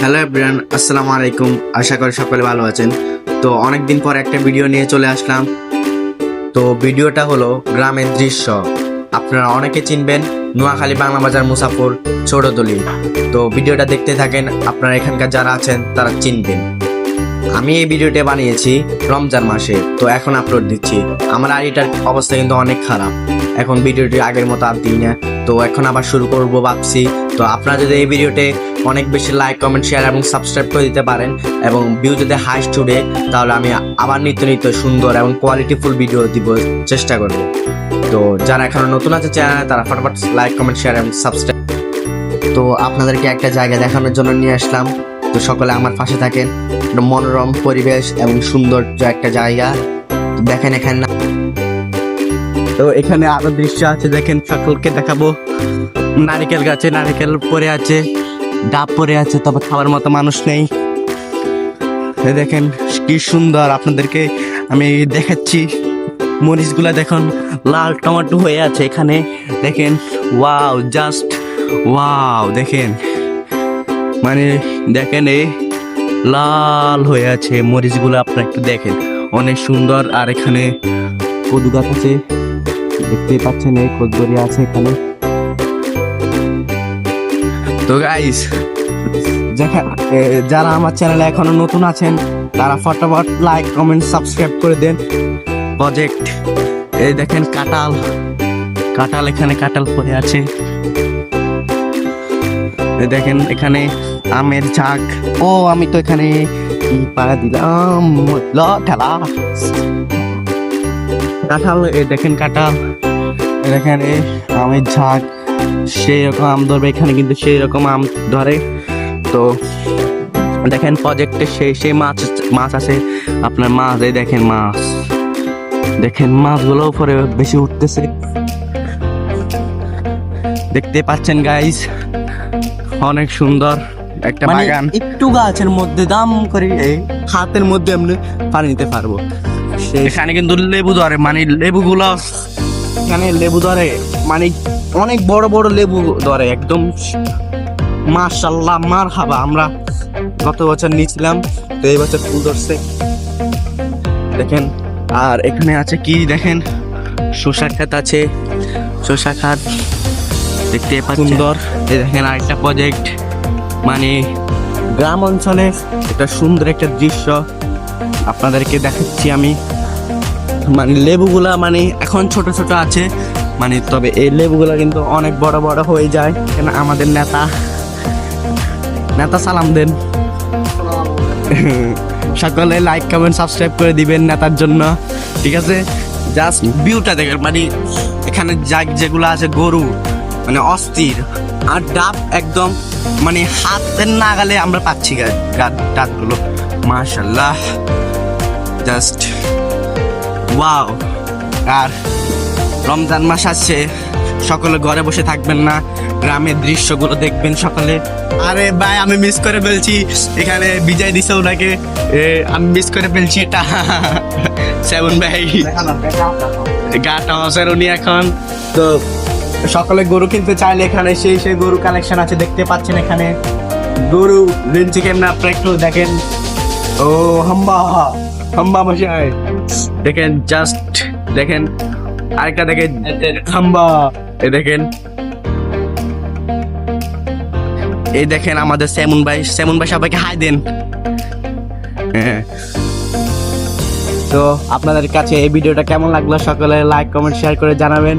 Hello everyone, আসসালামু আলাইকুম। আশা করি সকলে ভালো আছেন। তো অনেকদিন পর একটা ভিডিও নিয়ে চলে আসলাম। তো ভিডিওটা হলো গ্রামের দৃশ্য। আপনারা অনেকে চিনবেন নোয়াখালী বাংলা বাজার মুসাফর ছোটদলি। তো ভিডিওটা দেখতে থাকেন, আপনারা এখানকার যারা আছেন তারা চিনবেন। আমি এই ভিডিওটা বানিয়েছি রমজান মাসে, তো এখন আপলোড দিচ্ছি। আমার আইডিটার অবস্থা কিন্তু অনেক খারাপ, এখন ভিডিওটি আগের মতো আর দিই না। তো এখন আবার শুরু করব ভাবছি। তো আপনারা যদি এই ভিডিওতে অনেক বেশি লাইক, কমেন্ট, শেয়ার এবং সাবস্ক্রাইব করে দিতে পারেন এবং ভিউ যদি হাইস্ট উঠে, তাহলে আমি আবার নিত্য নিত্য সুন্দর এবং কোয়ালিটিফুল ভিডিও দিব চেষ্টা করব। তো যারা এখনো নতুন আছে চ্যানেলে, তারা ফটাফট লাইক, কমেন্ট, শেয়ার এবং সাবস্ক্রাইব। তো আপনাদেরকে একটা জায়গা দেখানোর জন্য নিয়ে আসলাম। তো সকলে আমার পাশে থাকেন। মনোরম পরিবেশ এবং সৌন্দর্য একটা জায়গা দেখেন এখানে। তো এখানে আরো দৃশ্য আছে, দেখেন, সকলকে দেখাবো। নারিকেল গাছে নারিকেল পড়ে আছে, ডাব পড়ে আছে, তবে খাবার মতো মানুষ নেই। দেখেন কি সুন্দর, আপনাদেরকে আমি দেখাচ্ছি। মরিচগুলা দেখুন, লাল টমেটো হয়ে আছে এখানে। দেখেন, ওয়াও, জাস্ট ওয়াও। দেখেন, মানে দেখেন, এই লাল হয়ে আছে মরিচগুলো, আপনারা একটু দেখেন, অনেক সুন্দর। আর এখানে কদু গাছ আছে, দেখতে পাচ্ছেন, এই কদুরি আছে এখানে। তো গাইস, যারা আমার চ্যানেলে এখনো নতুন আছেন, তারা ফটাফট লাইক, কমেন্ট, সাবস্ক্রাইব করে দেন। প্রজেক্ট, এই দেখেন কাঁঠাল, কাঁঠাল এখানে কাঁঠাল পড়ে আছে। দেখেন এখানে আমের ঝাঁক। ও, আমি তো এখানে কি পাড়া দিলাম, ঠেলা কাঁঠাল। দেখেন কাঁঠাল, দেখেন এই আমের ঝাঁক। সেই রকম আম ধরবে এখানে, কিন্তু সেই রকম আম ধরে। তো দেখেন প্রজেক্টে সেই মাছ আছে আপনার, মাছ। এই দেখেন মাছ, দেখেন মাছগুলো উপরে বেশি উঠতেছে, দেখতে পাচ্ছেন গাইস। অনেক সুন্দর একটা বাগান, একটু গাছের মধ্যে দাম করে হাতের মধ্যে এমনি পানি নিতে পারবো। এখানে কিন্তু লেবু ধরে, মানে লেবুগুলো এখানে লেবু ধরে, মানে অনেক বড় বড় লেবু ধরে একদম। মাশাআল্লাহ, মারহাবা। আমরা গত বছর নিয়েছিলাম, তো এই বছর ফুল ধরছে দেখেন। আর এখানে আছে কি দেখেন, শসা ক্ষেত আছে, শসা ক্ষেত দেখতে সুন্দর। এই দেখেন আরেকটা প্রজেক্ট, মানে গ্রাম অঞ্চলে এটা সুন্দর একটা দৃশ্য আপনাদেরকে দেখাচ্ছি আমি। মানে লেবুগুলা মানে এখন ছোট ছোট আছে, মানে তবে এই লেবুগুলা কিন্তু অনেক বড় বড় হয়ে যায়। কেন আমাদের নেতা সালাম দেন। সকলে লাইক, কমেন্ট, সাবস্ক্রাইব করে দিবেন নেতার জন্য, ঠিক আছে? জাস্ট ভিউটা দেখেন, মানে এখানে যেগুলো আছে গরু মানে অস্থির, আর ডাব একদম মানে হাতের নাগালে আমরা পাচ্ছি ডাবগুলো। মাশাআল্লাহ, জাস্ট ওয়াও। আর রমজান মাস আসছে, সকলে ঘরে বসে থাকবেন না, গ্রামের দৃশ্যগুলো দেখবেন সকলে। আরে ভাই, আমি মিস করে ফেলছি, এখানে বিজয় দিছে ওনাকে, আমি মিস করে ফেলছি এটা। সেভেন ভাই গাটা হসের উনি এখন। তো সকলে গরু কিনতে চাইলে এখানে সেই গরু কালেকশন আছে, দেখতে পাচ্ছেন এখানে গরু রেঞ্চি কেমন, আপনারা একটু দেখেন। ও হাম্বা মশাই, দেখেন, জাস্ট দেখেন। আরেকটা দেখেন হাম্বা, এই দেখেন, এই দেখেন আমাদের সেমুন ভাই সবাইকে হাই দেন। তো আপনাদের কাছে এই ভিডিওটা কেমন লাগলো সকলে লাইক, কমেন্ট, শেয়ার করে জানাবেন।